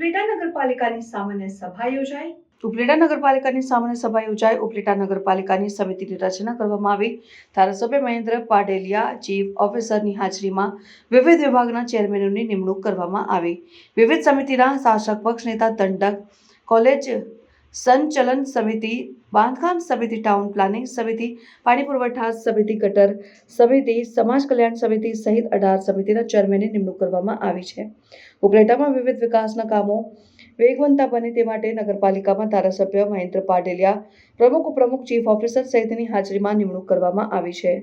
ઉપલેટા નગરપાલિકાની સામાન્ય સભા યોજાઈ. ઉપલેટા નગરપાલિકાની સામાન્ય સભા યોજાઈ. ઉપલેટા નગરપાલિકાની સમિતિની રચના કરવામાં આવી. ધારાસભ્ય મહેન્દ્ર પાડેલિયા ચીફ ઓફિસરની હાજરીમાં વિવિધ વિભાગના ચેરમેનોની નિમણૂક કરવામાં આવી. વિવિધ સમિતિના શાસક પક્ષ નેતા દંડક, કોલેજ સંચલન સમિતિ, બાંધકામ સમિતિ, ટાઉન પ્લાનિંગ સમિતિ, પાણી પુરવઠા સમિતિ, ગટર સમિતિ, સમાજ કલ્યાણ સમિતિ સહિત 18 સમિતિના ચેરમેનની નિમણૂક કરવામાં આવી છે. ઉપલેટામાં વિવિધ વિકાસના કામો વેગવંતા બને તે માટે નગરપાલિકામાં ધારાસભ્ય મહેન્દ્ર પાડેલિયા પ્રમુખ, ઉપપ્રમુખ, ચીફ ઓફિસર સહિતની હાજરીમાં નિમણૂક કરવામાં આવી છે.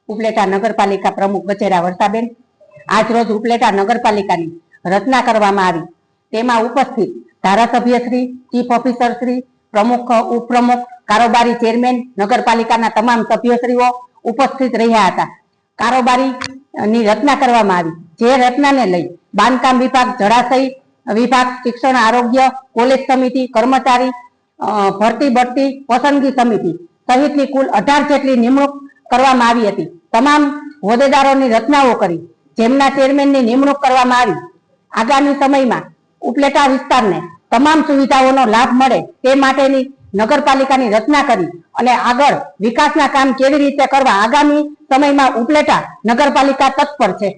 ઉપલેટા નગરપાલિકા પ્રમુખ બચેરા વર્ષાબેન આજ રોજ ઉપલેટા નગરપાલિકાની રચના કરવામાં આવી. તેમાં ઉપસ્થિત ધારાસભ્ય શ્રી, ચીફ ઓફિસર શ્રી, પ્રમુખ, ઉપપ્રમુખ, કારોબારી ચેરમેન, નગરપાલિકાના તમામ સભ્યશ્રીઓ ઉપસ્થિત રહ્યા હતા. કારોબારીની રચના કરવામાં આવી. જે રચનાને લઈ બાંધકામ વિભાગ, જળાશય વિભાગ, શિક્ષણ, આરોગ્ય, કોલેજ સમિતિ, કર્મચારી ભરતી બઢતી પસંદગી સમિતિ સહિતની કુલ 18 જેટલી નિમણૂક કરવામાં આવી હતી. તમામ હોદ્દેદારોની રચનાઓ કરી જેમના ચેરમેનની નિમણૂક કરવામાં આવી. આગામી સમયમાં ઉપલેટા વિસ્તારને તમામ સુવિધાઓનો લાભ મળે તે માટેની નગરપાલિકાની રચના કરી અને આગળ વિકાસના કામ કેવી રીતે કરવા આગામી સમયમાં ઉપલેટા નગરપાલિકા તત્પર છે.